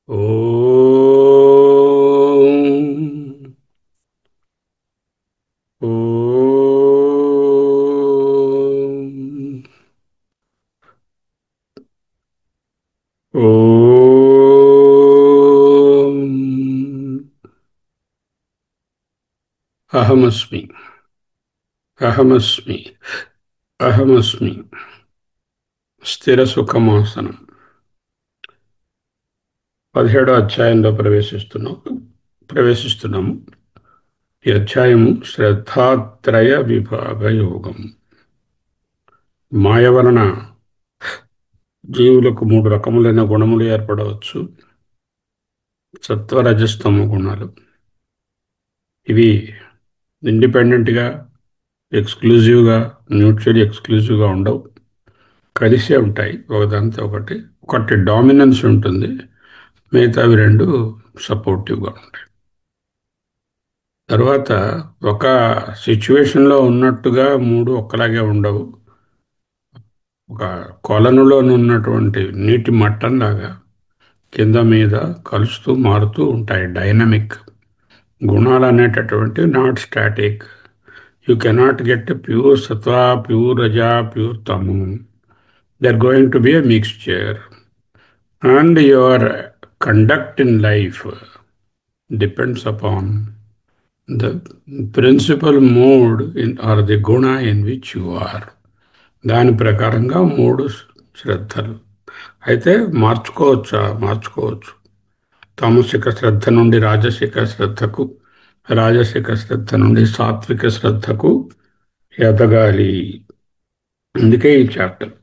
ఓం ఓం ఓం అహమస్మి అహమస్మి అహమస్మి స్థిర సుఖమాసనం 17వ అధ్యాయంలో ప్రవేశిస్తున్నాము. ఈ అధ్యాయము శ్రద్ధాత్రయ విభాగ యోగం. మాయ వలన జీవులకు 3 రకములైన గుణములు ఏర్పడవచ్చు. సత్వరజస్తమ గుణాలు. ఇవి ఇండిపెండెంట్గా, ఎక్స్క్లూజివ్గా, మ్యూచువల్లీ ఎక్స్క్లూజివ్గా ఉండవు, కలిసే ఉంటాయి. ఒకదాంతో ఒకటి ఒకటి డామినెన్స్ ఉంటుంది, మిగతావి 2 సపోర్టివ్గా ఉంటాయి. తర్వాత ఒక సిచ్యువేషన్లో ఉన్నట్టుగా 3 ఒక్కలాగే ఉండవు. ఒక కొలనులో ఉన్నటువంటి నీటి మట్టంలాగా కింద మీద కలుస్తూ మారుతూ ఉంటాయి. డైనమిక్ గుణాలు అనేటటువంటి not static. You cannot get pure సత్వ, ప్యూర్ రజ, ప్యూర్ తము. They are going to be a mixture. And your conduct in life depends upon the principal mode or the guna in which you are. దాని ప్రకారంగా 3 శ్రద్ధలు. అయితే మార్చుకోవచ్చు. తామసిక శ్రద్ధ నుండి రాజసిక శ్రద్ధకు, రాజసిక శ్రద్ధ నుండి సాత్విక శ్రద్ధకు ఎదగాలి. అందుకే ఈ చాప్టర్.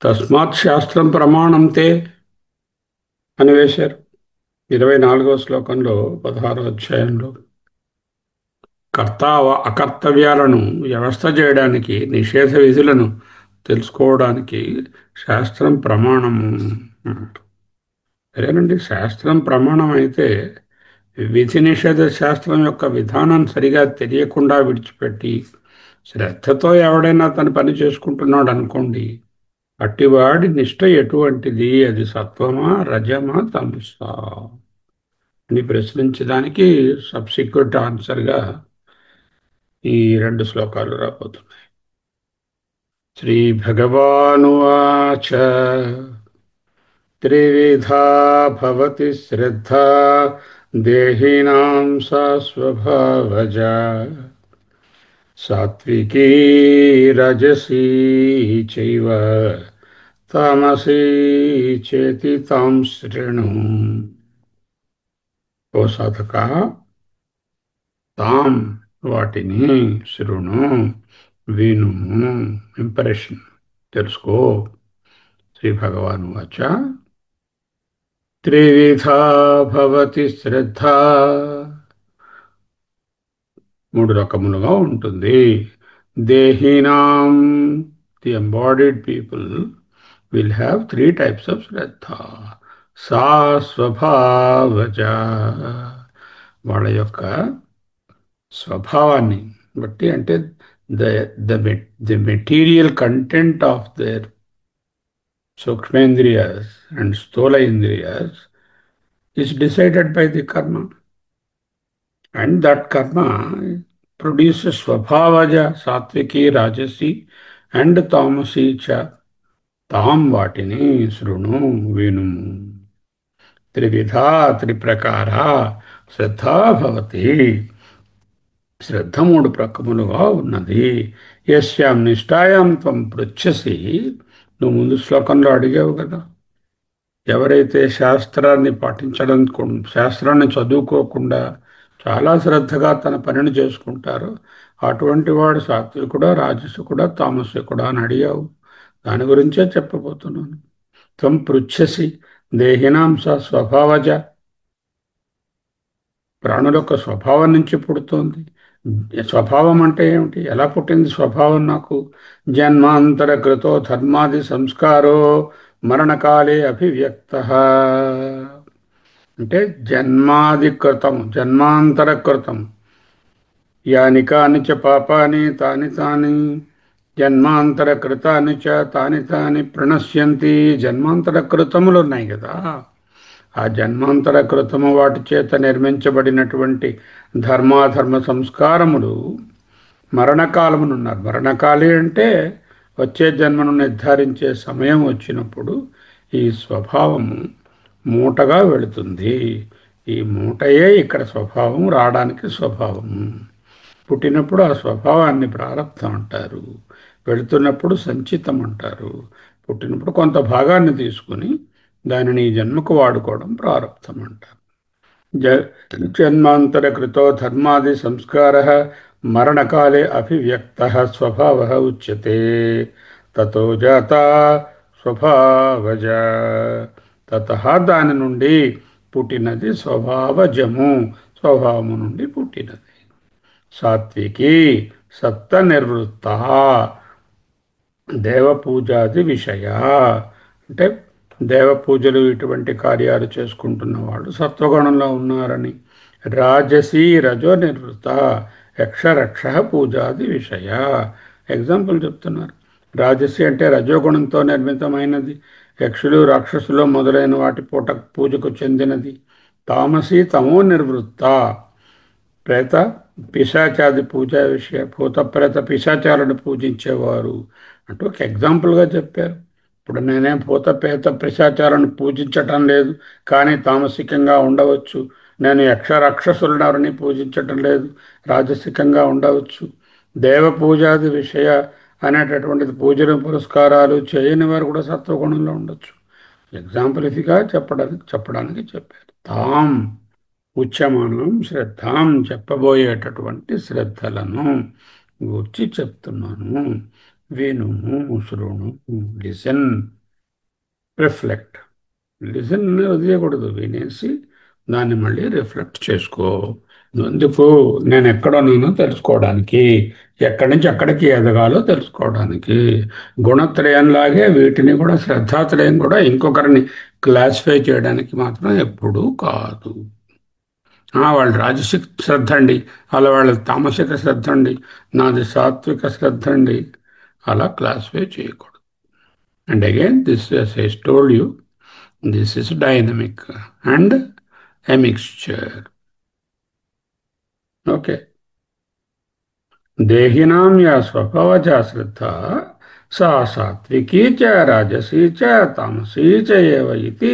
తస్మాత్ శాస్త్రం ప్రమాణంతే అని వేశారు 24వ శ్లోకంలో, 16వ అధ్యాయంలో. అకర్తవ్యాలను వ్యవస్థ చేయడానికి, నిషేధ విధులను తెలుసుకోవడానికి శాస్త్రం ప్రమాణము. సరేనండి, శాస్త్రం ప్రమాణం అయితే విధి నిషేధ శాస్త్రం యొక్క విధానం సరిగా తెలియకుండా విడిచిపెట్టి శ్రద్ధతో ఎవడైనా తన పని చేసుకుంటున్నాడు అనుకోండి, అట్టివాడి నిష్ట ఎటువంటిది? అది సత్వమా, రజమా, తమసా అని ప్రశ్నించడానికి సబ్సిక్వెంట్ ఆన్సర్గా ఈ 2 శ్లోకాలు రాబోతున్నాయి. శ్రీ భగవానువాచ త్రివిధా భవతి శ్రద్ధా దేహినాం సా స్వభావజా సాత్వికీ రజసీ చైవ తామసీ చేతి తాం శృణు. ఓ సాధకా, తాం వాటిని, శృణు వినుము, ఇంప్రెషన్ తెలుసుకో. శ్రీ భగవాన్ వాచ త్రివిధా భవతి శ్రద్ధ, 3 రకములుగా ఉంటుంది. దేహినాం, the embodied people will have 3 types of శ్రద్ధ. సా స్వభావజ, వాళ్ళ యొక్క స్వభావాన్ని బట్టి, అంటే the material content of their Sukshmendriyas and Sthola Indriyas is decided by the karma. And that karma produces Svabhavaja, Satviki, Rajasi and Tamasi cha. Tam vatini srunu vinumu. Trividha triprakara Shraddha bhavati. శ్రద్ధ 3 ప్రకములుగా ఉన్నది. యస్యాం నిష్ఠాయాం త్వం పృచ్ఛసి. నువ్వు ముందు శ్లోకంలో అడిగావు కదా, ఎవరైతే శాస్త్రాన్ని చదువుకోకుండా చాలా శ్రద్ధగా తన పనిని చేసుకుంటారో అటువంటి వాడు సాత్వికుడా, రాజసికుడా, తామసికుడా అని అడిగావు. దాని గురించే చెప్పబోతున్నాను. త్వం పృచ్ఛసి దేహినాం స స్వభావజ, ప్రాణుల యొక్క స్వభావం నుంచి పుడుతోంది. స్వభావం అంటే ఏమిటి? ఎలా పుట్టింది స్వభావం నాకు? జన్మాంతర కృతో ధర్మాది సంస్కారో మరణకాలే అభివ్యక్త. అంటే జన్మాంతర కృతం యాని కాని చ పాపాని తాని జన్మాంతర కృతాని చ తాని తాని ప్రణశ్యంతి. జన్మాంతర కృతములు ఉన్నాయి కదా, ఆ జన్మాంతర కృతము వాటి చేత నిర్మించబడినటువంటి ధర్మాధర్మ సంస్కారములు మరణకాలమునున్నారు. మరణకాలి అంటే వచ్చే జన్మను నిర్ధారించే సమయం వచ్చినప్పుడు ఈ స్వభావము మూటగా వెళుతుంది. ఈ మూటయే ఇక్కడ స్వభావం, రావడానికి స్వభావము. పుట్టినప్పుడు ఆ స్వభావాన్ని ప్రారంధం అంటారు, వెళుతున్నప్పుడు సంచితం అంటారు. పుట్టినప్పుడు కొంత భాగాన్ని తీసుకుని దానిని ఈ జన్మకు వాడుకోవడం ప్రారంధం అంటారు. జన్మాంతరకృతో ధర్మాది సంస్కారः మరణకాలే అభివ్యక్తः స్వభావः ఉచ్యతే. తతో జాత స్వభావజ. తతః దాని నుండి పుట్టినది స్వభావజము, స్వభావము నుండి పుట్టినది. సాత్వికి సత్త నిర్వృత్త దేవపూజాది విషయ. అంటే దేవపూజలు ఇటువంటి కార్యాలు చేసుకుంటున్న వాళ్ళు సత్వగుణంలో ఉన్నారని. రాజసీ రజో నిర్వృత యక్షరక్ష పూజాది విషయ. ఎగ్జాంపుల్ చెప్తున్నారు. రాజసి అంటే రజోగుణంతో నిర్మితమైనది, యక్షులు రాక్షసులు మొదలైన వాటి పూజకు చెందినది. తామసి తమో నిర్వృత్త ప్రేత పిశాచాది పూజా విషయ. భూత ప్రేత పిశాచాలను పూజించేవారు అంటూ ఒక ఎగ్జాంపుల్గా చెప్పారు. ఇప్పుడు నేనేం భూత ప్రేత పిశాచాలను పూజించటం లేదు, కానీ తామసికంగా ఉండవచ్చు. నేను యక్ష రాక్షసులను పూజించటం లేదు, రాజసికంగా ఉండవచ్చు. దేవ పూజాది విషయ అనేటటువంటిది పూజలు పురస్కారాలు చేయని వారు కూడా సత్వగుణంలో ఉండొచ్చు. ఎగ్జాంపుల్గా చెప్పడానికి చెప్పారు. తాం ఉచ్యమానం శ్రద్ధాం, చెప్పబోయేటటువంటి శ్రద్ధలను గూర్చి చెప్తున్నాను. వినుము, శృణు, లిసన్, రిఫ్లెక్ట్. లిసన్ వదిలేయకూడదు, వినేసి దాన్ని మళ్ళీ రిఫ్లెక్ట్ చేసుకో. ఎందుకు? నేను ఎక్కడున్నానో తెలుసుకోవడానికి, ఎక్కడి నుంచి ఎక్కడికి ఎదగాలో తెలుసుకోవడానికి. గుణత్రయంలాగే వీటిని కూడా, శ్రద్ధాత్రయం కూడా ఇంకొకరిని క్లాసిఫై చేయడానికి మాత్రం ఎప్పుడూ కాదు. వాళ్ళు రాజసిక శ్రద్ధ అండి, అలా వాళ్ళ తామసిక శ్రద్ధ అండి, నాది సాత్విక శ్రద్ధ అండి, అలా క్లాసిఫై చేయకూడదు. And again this as I told you, this is dynamic and a mixture. Okay. దేహినాం యా స్వభావజా శ్రద్ధ సా సాత్వికీ చ రాజసీ చ తామసీ చ ఏవ ఇతి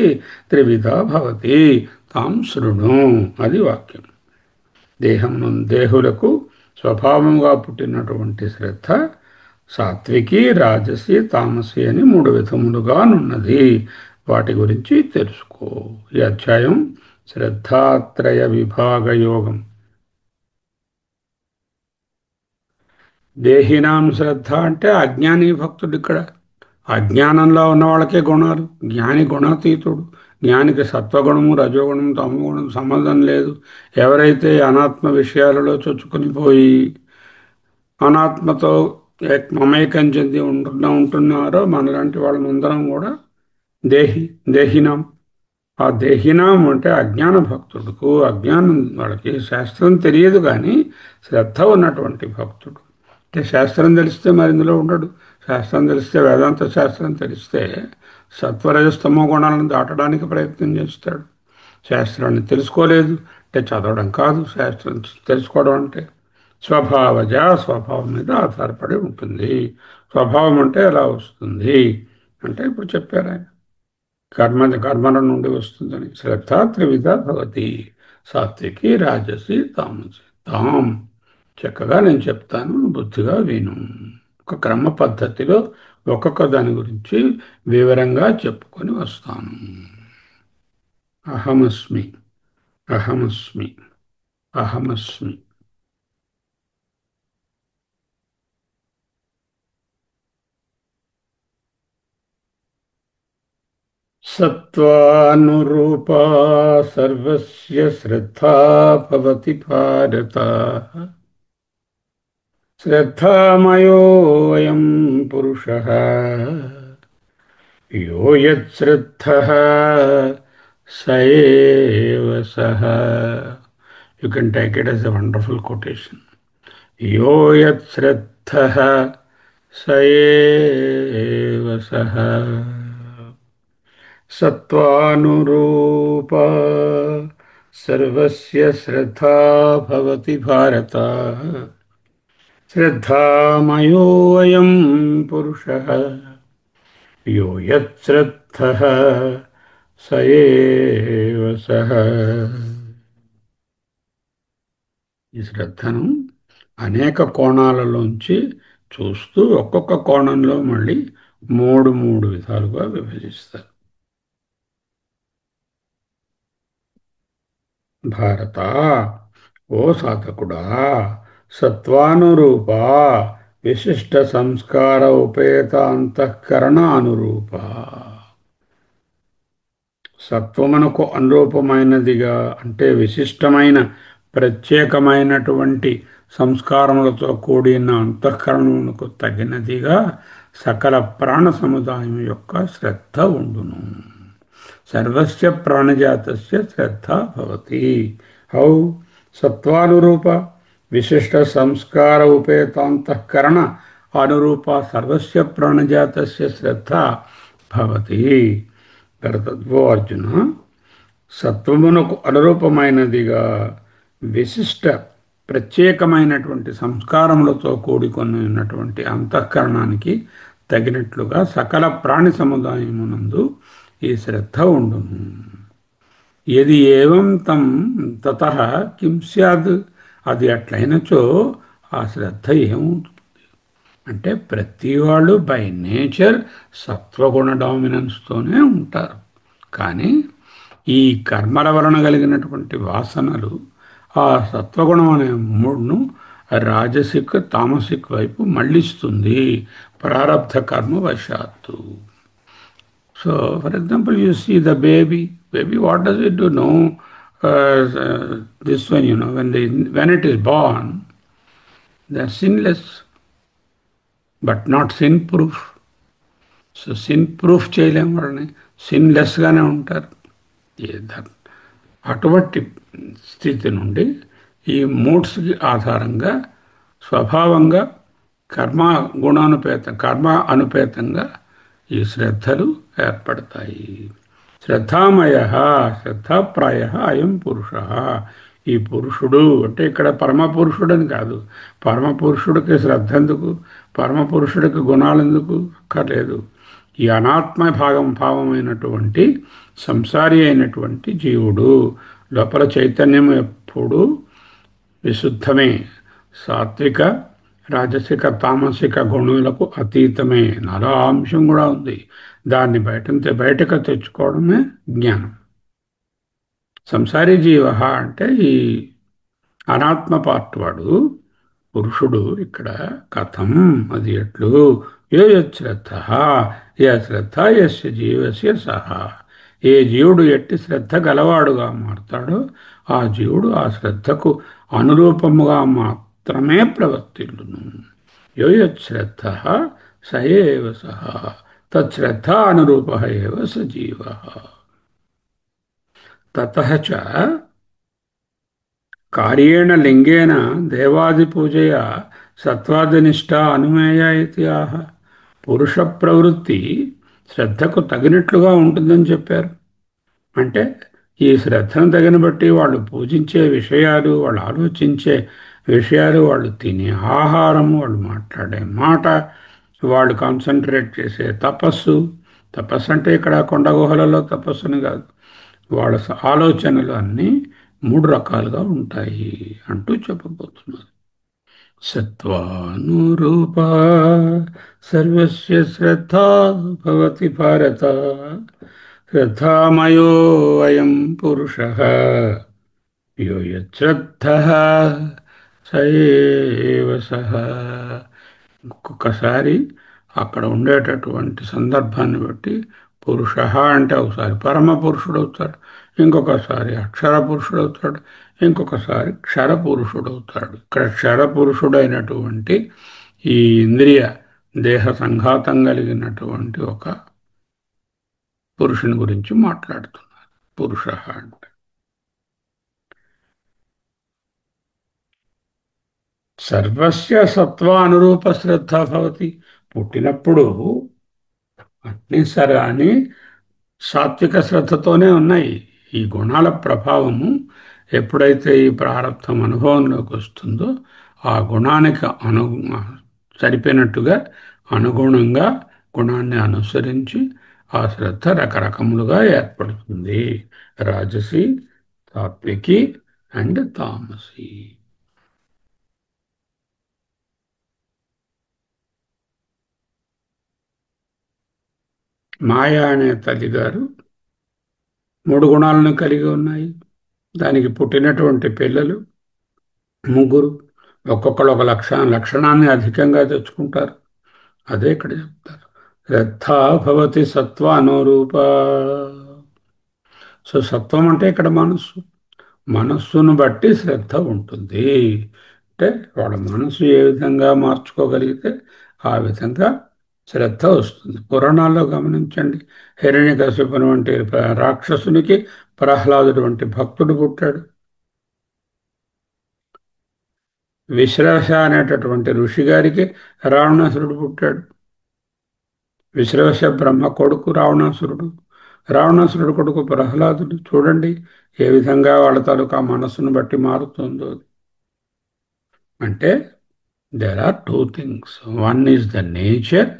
త్రివిధా భవతి తాం శృణు. అది వాక్యం. దేహులకు స్వభావంగా పుట్టినటువంటి శ్రద్ధ సాత్వికి, రాజసి, తామసి అని 3 విధములుగానున్నది. వాటి గురించి తెలుసుకో. ఈ అధ్యాయం శ్రద్ధాత్రయ విభాగ యోగం. దేహినాం శ్రద్ధ అంటే అజ్ఞాని భక్తుడు. ఇక్కడ అజ్ఞానంలో ఉన్న వాళ్ళకే గుణాలు. జ్ఞాని గుణాతీతుడు. జ్ఞానికి సత్వగుణము, రజోగుణము, తమోగుణం సంబంధం లేదు. ఎవరైతే అనాత్మ విషయాలలో చొచ్చుకొని పోయి అనాత్మతో మమేకం చెంది ఉంటున్నారో మనలాంటి వాళ్ళందరం కూడా దేహినాం. ఆ దేహినాం అంటే అజ్ఞాన భక్తుడుకు, అజ్ఞానం వాళ్ళకి శాస్త్రం తెలియదు కానీ శ్రద్ధ ఉన్నటువంటి భక్తుడు. అంటే శాస్త్రం తెలిస్తే మరి ఇందులో ఉండడు. శాస్త్రం తెలిస్తే, వేదాంత శాస్త్రం తెలిస్తే సత్వరజస్తమో గుణాలను దాటడానికి ప్రయత్నం చేస్తాడు. శాస్త్రాన్ని తెలుసుకోలేదు అంటే చదవడం కాదు, శాస్త్రం తెలుసుకోవడం అంటే స్వభావజ, స్వభావం మీద ఆధారపడి ఉంటుంది. స్వభావం అంటే ఎలా వస్తుంది అంటే ఇప్పుడు చెప్పారు ఆయన, కర్మల నుండి వస్తుందని. శ్రద్ధ త్రివిధ భవతి, సాత్వికి, రాజసి, తామసి. తాం చక్కగా నేను చెప్తాను, బుద్ధిగా విను. ఒక క్రమ పద్ధతిలో ఒక్కొక్క దాని గురించి వివరంగా చెప్పుకొని వస్తాను. అహమస్మి, అహమస్మి, అహమస్మి. సత్వానురూపా సర్వస్య శ్రద్ధా భవతి భారత. శ్రద్ధామయోऽయం పురుషः యో యత్శ్రద్ధః స ఏవ సః. You can take it as a wonderful quotation. యో యత్శ్రద్ధః स एव सः सत्त्वानुरूपा सर्वस्य श्रद्धा भवति भारत श्रद्धामयोऽयं पुरुषः यो यच्छ्रद्धः स एव सः ఈ శ్రద్ధను అనేక కోణాలలోంచి చూస్తూ ఒక్కొక్క కోణంలో మళ్ళీ మూడు మూడు విధాలుగా విభజిస్తారు. భారత ఓ సాధకుడా సత్వానురూప విశిష్ట సంస్కార ఉపేత అంతఃకరణ అనురూప సత్వమునకు అనురూపమైనదిగా అంటే విశిష్టమైన ప్రత్యేకమైనటువంటి సంస్కారములతో కూడిన అంతఃకరణమునకు తగినదిగా సకల ప్రాణ సముదాయం యొక్క శ్రద్ధ ఉండును. సర్వస్య ప్రాణజాతస్య శ్రద్ధ భవతి. హౌ సత్వానురూప విశిష్ట సంస్కార ఉపేతాంతఃకరణ అనురూప సర్వస్య ప్రాణజాతస్య శ్రద్ధ భవతి. భరతద్వో అర్జున, సత్వమునకు అనురూపమైనదిగా విశిష్ట ప్రత్యేకమైనటువంటి సంస్కారములతో కూడుకొని ఉన్నటువంటి అంతఃకరణానికి తగినట్లుగా సకల ప్రాణి సముదాయమునందు ఈ శ్రద్ధ ఉండును. యది ఏవం తం తతః కిం స్యాద్, అది అట్లయినచో ఆ శ్రద్ధ ఏమవుతుంది అంటే ప్రతి వాళ్ళు బై నేచర్ సత్వగుణ డామినెన్స్తోనే ఉంటారు. కానీ ఈ కర్మల వలన కలిగినటువంటి వాసనలు ఆ సత్వగుణం అనే మూడును రాజసిక్ తామసిక్ వైపు మళ్ళిస్తుంది ప్రారబ్ధ కర్మ వశాత్తు. So for example you see the baby what does it do? No, this one, when it is born, they are sinless but not sin proof. So sin proof చేయలేము వాళ్ళని, సిన్లెస్గానే ఉంటారు. అటువంటి స్థితి నుండి ఈ మూడ్స్కి ఆధారంగా స్వభావంగా కర్మ అనుపేతంగా ఈ శ్రద్ధలు ఏర్పడతాయి. శ్రద్ధామయ శ్రద్ధాప్రాయ అయం పురుష. ఈ పురుషుడు అంటే ఇక్కడ పరమపురుషుడని కాదు. పరమపురుషుడికి శ్రద్ధ ఎందుకు, పరమపురుషుడికి గుణాలు ఎందుకు అక్కర్లేదు. ఈ అనాత్మ భావమైనటువంటి సంసారి అయినటువంటి జీవుడు లోపల చైతన్యం ఎప్పుడు విశుద్ధమే, సాత్విక రాజసిక తామసిక గుణాలకు అతీతమే. నాలో అంశం కూడా ఉంది. దాన్ని బయటకు తెచ్చుకోవడమే జ్ఞానం. సంసారీ జీవ అంటే ఈ అనాత్మ పార్ట్ వాడు. పురుషుడు ఇక్కడ కథం, అది ఎట్లు, ఏ శ్రద్ధ శ్రద్ధ యస్య జీవస్య సహా. ఏ జీవుడు ఎట్టి శ్రద్ధ గలవాడుగా మారతాడో ఆ జీవుడు ఆ శ్రద్ధకు అనురూపముగా మాత్రమే ప్రవర్తిల్లును. యో యశ్రద్ధ స ఏవ సహ తశ్రద్ధ అనురూప ఏవ స జీవ. తతః చ కార్యేణ లింగేన దేవాదిపూజయా సత్వాదినిష్టా అనుమేయ ఇది ఆహ. పురుష ప్రవృత్తి శ్రద్ధకు తగినట్లుగా ఉంటుందని చెప్పారు. అంటే ఈ శ్రద్ధను తగిన బట్టి వాళ్ళు పూజించే విషయాలు, వాళ్ళు ఆలోచించే విషయాలు, వాళ్ళు తినే ఆహారము, వాళ్ళు మాట్లాడే మాట, వాళ్ళు కాన్సన్ట్రేట్ చేసే తపస్సు అంటే ఇక్కడ కొండ గుహలలో తపస్సుని కాదు, వాళ్ళ ఆలోచనలు అన్నీ మూడు రకాలుగా ఉంటాయి అంటూ చెప్పబోతున్నారు. సత్వానురూపా సర్వస్య శ్రద్ధా భవతి భారత శ్రద్ధామయో అయం పురుషః యో యశ్రద్ధః స ఏవ సః. ఒక్కొక్కసారి అక్కడ ఉండేటటువంటి సందర్భాన్ని బట్టి పురుష అంటే ఒకసారి పరమ పురుషుడు అవుతాడు, ఇంకొకసారి అక్షర పురుషుడు అవుతాడు, ఇంకొకసారి క్షర పురుషుడు అవుతాడు. ఇక్కడ క్షర పురుషుడైనటువంటి ఈ ఇంద్రియ దేహ సంఘాతం కలిగినటువంటి ఒక పురుషుని గురించి మాట్లాడుతున్నారు. పురుష అంటే సర్వస్య సత్వ అనురూప శ్రద్ధ భవతి. పుట్టినప్పుడు అన్నీ సరే అని సాత్విక శ్రద్ధతోనే ఉన్నాయి. ఈ గుణాల ప్రభావము ఎప్పుడైతే ఈ ప్రారంధం అనుభవంలోకి వస్తుందో ఆ గుణానికి సరిపోయినట్టుగా అనుగుణంగా గుణాన్ని అనుసరించి ఆ శ్రద్ధ రకరకములుగా ఏర్పడుతుంది. రాజసి, సాత్వికి అండ్ తామసి. మాయ అనే తల్లిగారు మూడు గుణాలను కలిగి ఉన్నాయి. దానికి పుట్టినటువంటి పిల్లలు ముగ్గురు. ఒక్కొక్కరు ఒక లక్షణాన్ని అధికంగా తెచ్చుకుంటారు. అదే ఇక్కడ చెప్తారు. శ్రద్ధా భవతి సత్వానురూప. సో సత్వం అంటే ఇక్కడ మనస్సు. మనస్సును బట్టి శ్రద్ధ ఉంటుంది. అంటే వాళ్ళ మనసు ఏ విధంగా మార్చుకోగలిగితే ఆ విధంగా శ్రద్ధ వస్తుంది. పురాణాల్లో గమనించండి. హిరణ్యకశిపుని వంటి రాక్షసునికి ప్రహ్లాదుడు వంటి భక్తుడు పుట్టాడు. విశ్రవస అనేటటువంటి ఋషి గారికి రావణాసురుడు పుట్టాడు. విశ్రవస బ్రహ్మ కొడుకు రావణాసురుడు. రావణాసురుడు కొడుకు ప్రహ్లాదుడు. చూడండి ఏ విధంగా వాళ్ళ తాలూకా మనస్సును బట్టి మారుతుందో. అంటే there are two things. One is the nature,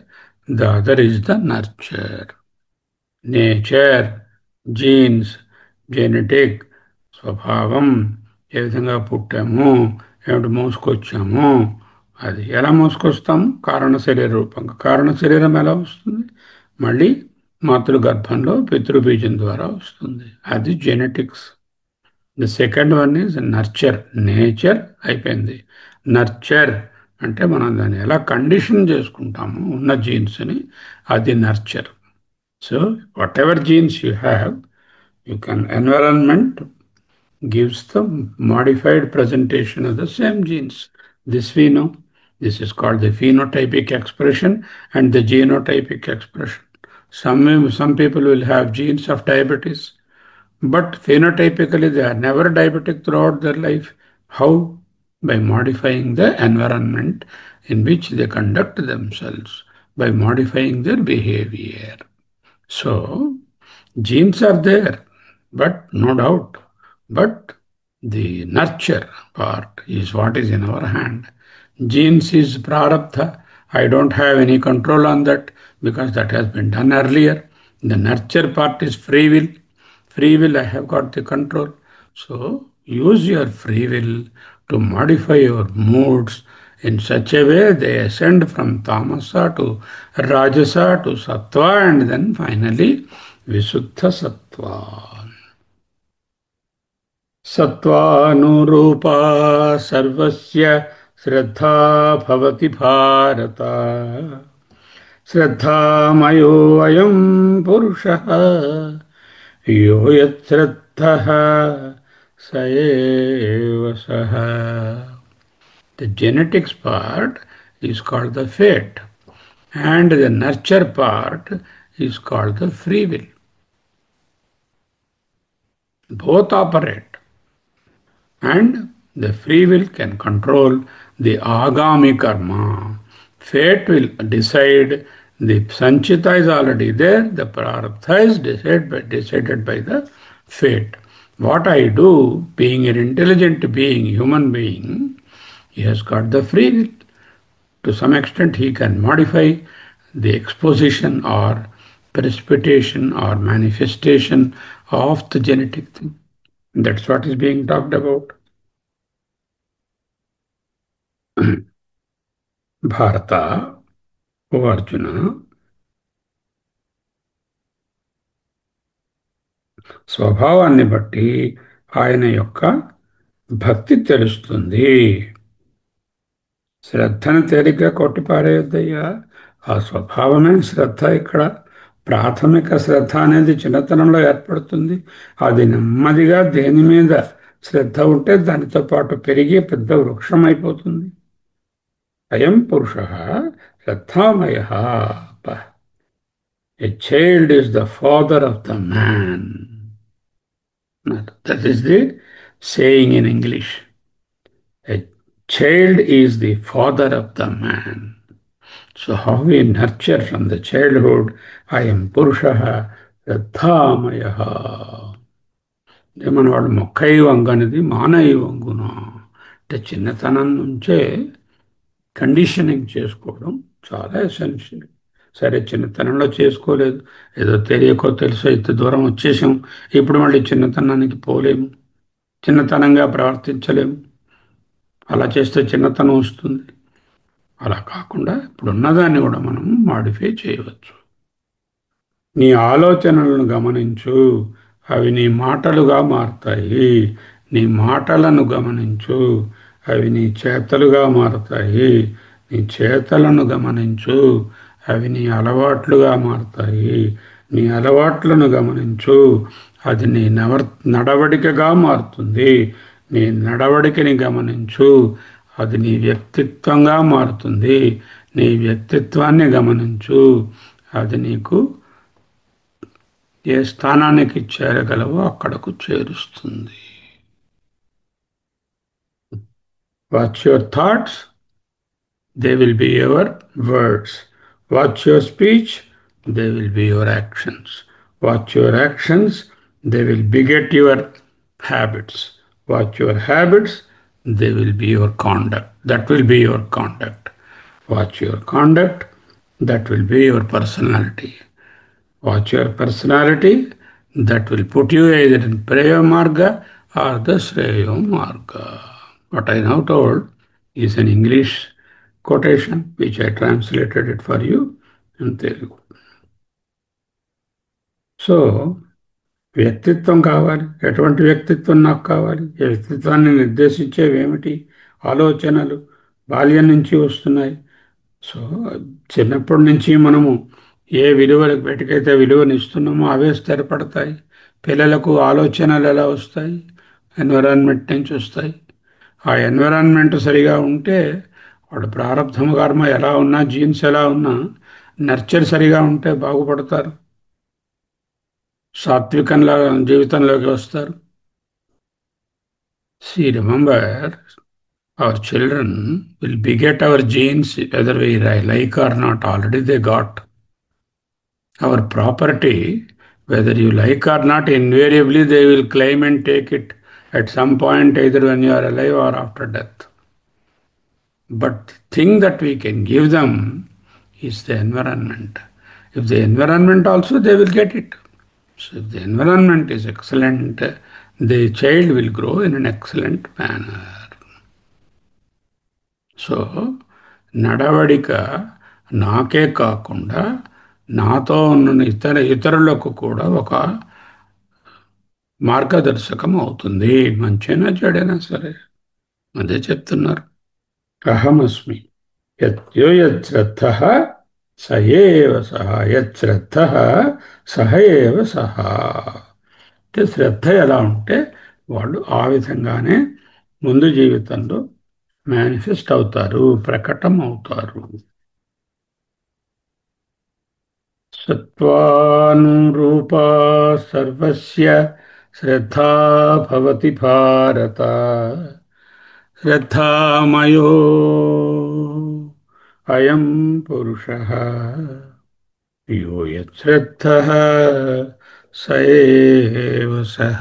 the other is the nurture. Nature, genes, genetic, స్వభావం, ఏ విధంగా పుట్టాము, ఏమిటి మోసుకొచ్చాము. అది ఎలా మోసుకొస్తాము? కారణ శరీర రూపంగా. కారణ శరీరం ఎలా వస్తుంది? మళ్ళీ మాతృ గర్భంలో పితృబీజం ద్వారా వస్తుంది. అది genetics. The second one is nurture. Nature అయిపోయింది. నర్చర్ అంటే మనం దాన్ని ఎలా కండిషన్ చేసుకుంటాము ఉన్న జీన్స్ని, అది nurture. So what ever jeans you have, you can environment gives the modified presentation of the same genes. This we know. This is called the phenotypic expression and the genotypic expression. Some people will have genes of diabetes, but phenotypically they are never diabetic throughout their life. How? By modifying the environment in which they conduct themselves, by modifying their behavior. So, genes are there, but no doubt. But the nurture part is what is in our hand. Genes is prarabdha. I don't have any control on that because that has been done earlier. The nurture part is free will. Free will, I have got the control. So use your free will to modify your moods in such a way they ascend from tamasa to rajasa to sattva and then finally visuddha sattva. सत्त्वानुरूपा सर्वस्य श्रद्धा भवति भारत। श्रद्धामयोऽयं पुरुषः यो यच्छ्रद्धः स एव सः. The genetics part is called the fate and the nurture part is called the free will. Both operate. And the free will can control the agami karma. Fate will decide. The sanchita is already there. The prarabdha is decided by the fate. What I do, being an intelligent being, human being, he has got the free will. To some extent, he can modify the exposition or precipitation or manifestation of the genetic thing. That's what is being talked about. భారత, ఓ అర్జున, స్వభావాన్ని బట్టి ఆయన యొక్క భక్తి తెలుస్తుంది. శ్రద్ధను తేలిగ్గా కొట్టిపారేయొద్దయ్యా. ఆ స్వభావమే శ్రద్ధ. ఇక్కడ ప్రాథమిక శ్రద్ధ అనేది చిన్నతనంలో ఏర్పడుతుంది. అది నెమ్మదిగా దేని మీద శ్రద్ధ ఉంటే దానితో పాటు పెరిగి పెద్ద వృక్షం అయిపోతుంది. అయం పురుష శ్రద్ధామయ. A child is the father of the man. That is the saying in English. A child is the father of the man. So how we nurture from the childhood, I am Purushaha, Raddhamayaha. మనవాడు మొక్కై వంగనిది మానై వంగున అంటే చిన్నతనం నుంచే conditioning చేసుకోవడం చాలా essential. సరే చిన్నతనంలో చేసుకోలేదు, ఏదో తెలియకో తెలుసో ఇంత దూరం వచ్చేసాం, ఇప్పుడు మళ్ళీ చిన్నతనానికి పోలేము, చిన్నతనంగా ప్రవర్తించలేము. అలా చేస్తే చిన్నతనం వస్తుంది. అలా కాకుండా ఇప్పుడున్నదాన్ని కూడా మనం మాడిఫై చేయవచ్చు. నీ ఆలోచనలను గమనించు, అవి నీ మాటలుగా మారుతాయి. నీ మాటలను గమనించు, అవి నీ చేతలుగా మారుతాయి. నీ చేతలను గమనించు, అవి నీ అలవాట్లుగా మారుతాయి. నీ అలవాట్లను గమనించు, అది నీ నడవడికగా మారుతుంది. నీ నడవడికని గమనించు, అది నీ వ్యక్తిత్వంగా మారుతుంది. నీ వ్యక్తిత్వాన్ని గమనించు, అది నీకు ఏ స్థానానికి చేరగలవో అక్కడకు చేరుస్తుంది. Watch your thoughts, they will be your words. Watch your speech, they will be your actions. Watch your actions, they will beget your habits. Watch your habits, they will be your conduct. That will be your conduct. Watch your conduct, that will be your personality. Watch your personality, that will put you either in Praya Marga or the Shreya Marga. What I now told is an English quotation which I translated it for you in Telugu. So, వ్యక్తిత్వం కావాలి. ఎటువంటి వ్యక్తిత్వం నాకు కావాలి? ఈ వ్యక్తిత్వాన్ని నిర్దేశించేవి ఏమిటి? ఆలోచనలు బాల్యం నుంచి వస్తున్నాయి. సో చిన్నప్పటి నుంచి మనము ఏ విలువలకు వెటికైతే విలువను ఇస్తున్నామో అవే స్థిరపడతాయి. పిల్లలకు ఆలోచనలు ఎలా వస్తాయి? ఎన్విరాన్మెంట్ నుంచి వస్తాయి. ఆ ఎన్విరాన్మెంట్ సరిగా ఉంటే వాడు ప్రారంధము కర్మ ఎలా ఉన్నా, జీన్స్ ఎలా ఉన్నా, నర్చర్ సరిగా ఉంటే బాగుపడతారు, సాత్వికంగా జీవితంలోకి వస్తారు. See, remember, our children will beget our genes whether we like or not. Already they got. Our property, whether you like or not, invariably they will claim and take it at some point, either when you are alive or after death. But the thing that we can give them is the environment. If the environment also, they will get it. So if the environment is excellent, the child will grow in an excellent manner. So నడవడిక నాకే కాకుండా నాతో ఉన్న ఇతరులకు కూడా ఒక మార్గదర్శకం అవుతుంది. మంచైనా చెడైనా సరే అదే చెప్తున్నారు. అహమస్మి యత్యో యశ్రద్ధః స ఏవ సహ. యశ్రద్ధః సహ ఏవ సహ. అంటే శ్రద్ధ ఎలా ఉంటే వాళ్ళు ఆ విధంగానే ముందు జీవితంలో మేనిఫెస్ట్ అవుతారు, ప్రకటం అవుతారు. సత్వానురూపా సర్వస్య శ్రద్ధా భవతి భారత. శ్రద్ధామయో అయం పురుషః యో యశ్రద్ధః స ఏవ సః.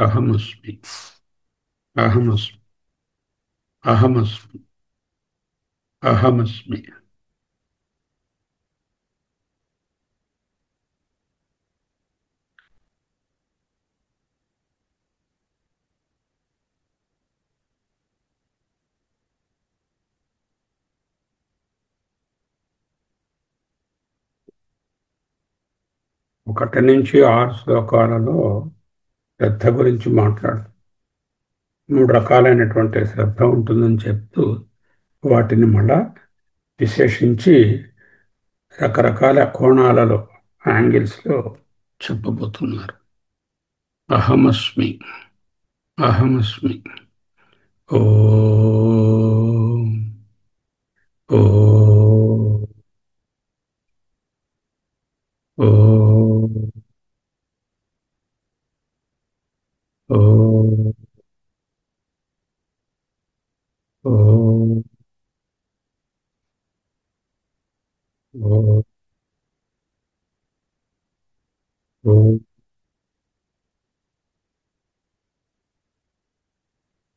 అహమస్మి, అహమస్మి, అహమస్మి, అహమస్మి. ఒకటి నుంచి 6 శ్లోకాలలో శ్రద్ధ గురించి మాట్లాడు. 3 రకాలైనటువంటి శ్రద్ధ ఉంటుందని చెప్తూ వాటిని మళ్ళా విశేషించి రకరకాల కోణాలలో, యాంగిల్స్లో చెప్పబోతున్నారు. అహమస్మి, అహమస్మి. ఓం, ఓం, ఓం.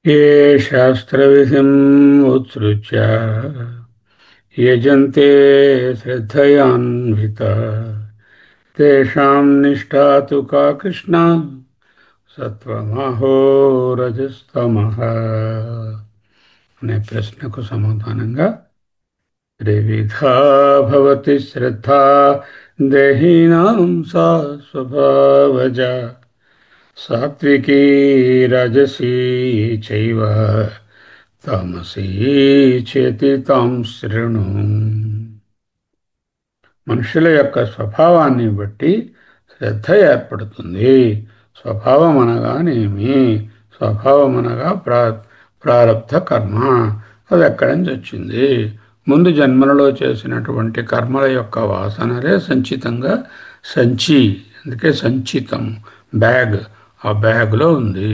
ये शास्त्रविधिम् उत्सृज्य यजन्ते श्रद्धयान्विता तेषां निष्ठा तु का कृष्ण సత్వమహో రజస్తమః అనే ప్రశ్నకు సమాధానంగా త్రివిధా భవతి శ్రద్ధ దేహినాం సా స్వభావజ సాత్వికీ రజసీ చైవ తామసీ చేతి తాం శృణు మనుషుల యొక్క స్వభావాన్ని బట్టి శ్రద్ధ ఏర్పడుతుంది. స్వభావం అనగానేమి? స్వభావం అనగా ప్రారబ్ధ కర్మ. అది ఎక్కడి నుంచి వచ్చింది? ముందు జన్మలలో చేసినటువంటి కర్మల యొక్క వాసనలే సంచితంగా సంచి, అందుకే సంచితం బ్యాగ్, ఆ బ్యాగ్లో ఉంది.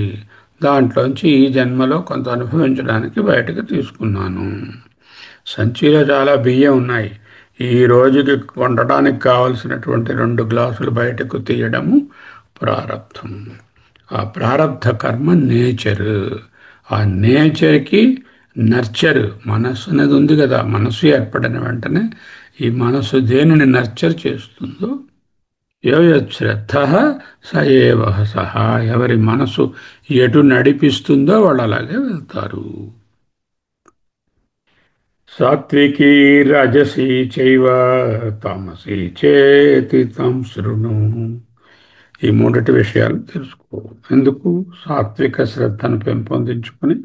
దాంట్లోంచి ఈ జన్మలో కొంత అనుభవించడానికి బయటకు తీసుకున్నాను. సంచిలో చాలా బియ్యం ఉన్నాయి. ఈ రోజుకి వండటానికి కావలసినటువంటి 2 గ్లాసులు బయటకు తీయడము ప్రారబ్ధం. ఆ ప్రారబ్ధ కర్మ నేచర్. ఆ నేచర్కి నర్చర్ మనస్సు అనేది ఉంది కదా. మనస్సు ఏర్పడిన వెంటనే ఈ మనస్సు దేనిని నర్చర్ చేస్తుందో యో శ్రద్ధ సయేవ సహా, ఎవరి మనసు ఎటు నడిపిస్తుందో వాళ్ళు అలాగే వెళ్తారు. సాత్వికీ రాజసీ చైవ తామసీ చేతి తాం శృణు. ఈ మూడటి విషయాలు తెలుసుకో. ఎందుకు? సాత్విక శ్రద్ధను పెంపొందించుకొని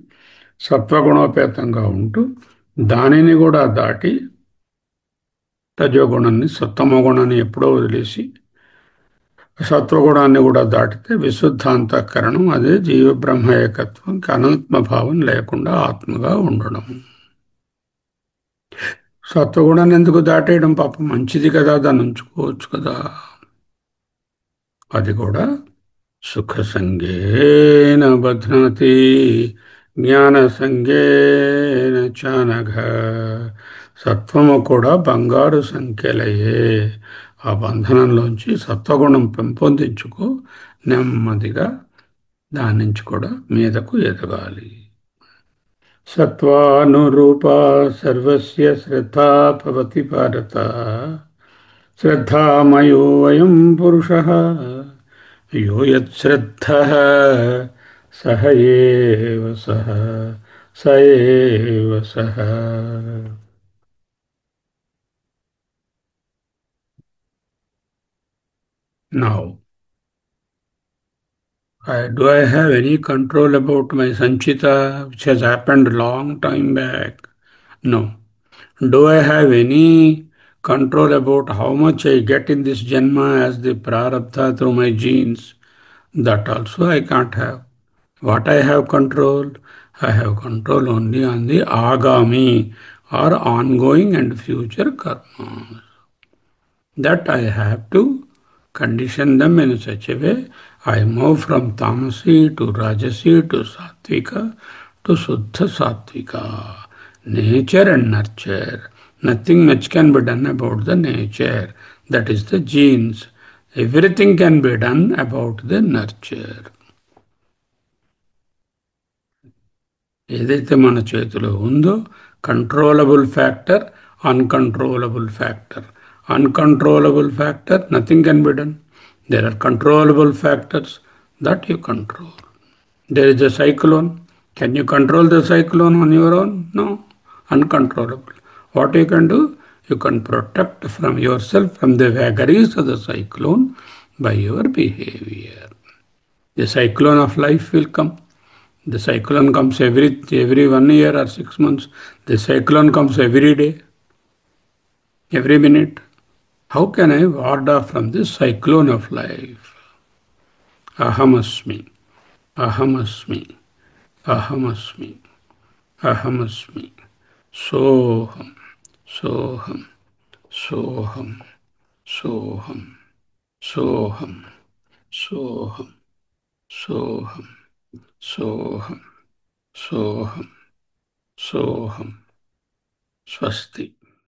సత్వగుణోపేతంగా ఉంటూ దానిని కూడా దాటి రజోగుణాన్ని సత్తమగుణాన్ని ఎప్పుడో వదిలేసి సత్వగుణాన్ని కూడా దాటితే విశుద్ధ అంతఃకరణం, అదే జీవ బ్రహ్మ ఏకత్వం, అనాత్మభావం లేకుండా ఆత్మగా ఉండడం. సత్వగుణాన్ని ఎందుకు దాటేయడం? పాపం మంచిది కదా, దాన్ని ఉంచుకోవచ్చు కదా. అది కూడా సుఖ సంగేన బధ్నతి జ్ఞాన సంగేన చానఘ. సత్వము కూడా బంగారు సంఖ్యలయే. ఆ బంధనంలోంచి సత్వగుణం పెంపొందించుకో, నెమ్మదిగా దాని నుంచి కూడా మీదకు ఎదగాలి. సత్వానురూపా సర్వస్య శ్రద్ధా భవతి భారత శ్రద్ధామయోऽయం పురుషः యో యశ్రద్ధః సహ ఏవ సహ స ఏవ సహ. Now, do I have any control about my Sanchita, which has happened a long time back? No. Do I have any control about how much I get in this Janma as the Prarabdha through my genes? That also I can't have. What I have control? I have control only on the Agami or ongoing and future karma. That I have to condition them in such a way I move from Tamasi to Rajasi to Sattvika to Suddha Sattvika. Nature and nurture. Nothing much can be done about the nature. That is the genes. Everything can be done about the nurture. ఏదైతే మన చేతిలో ఉందో controllable factor, uncontrollable factor. Uncontrollable factor, nothing can be done. There are controllable factors that you control. There is a cyclone. Can you control the cyclone on your own? No. Uncontrollable. What you can do? You can protect from yourself from the vagaries of the cyclone by your behavior. The cyclone of life will come. The cyclone comes every 1 year or 6 months. The cyclone comes every day, every minute. How can I ward off from this cyclone of life? Ahamasmi, ahamasmi, ahamasmi, ahamasmi. Soham, soham, soham, soham, soham, soham, soham, soham, soham, soham. Swasti.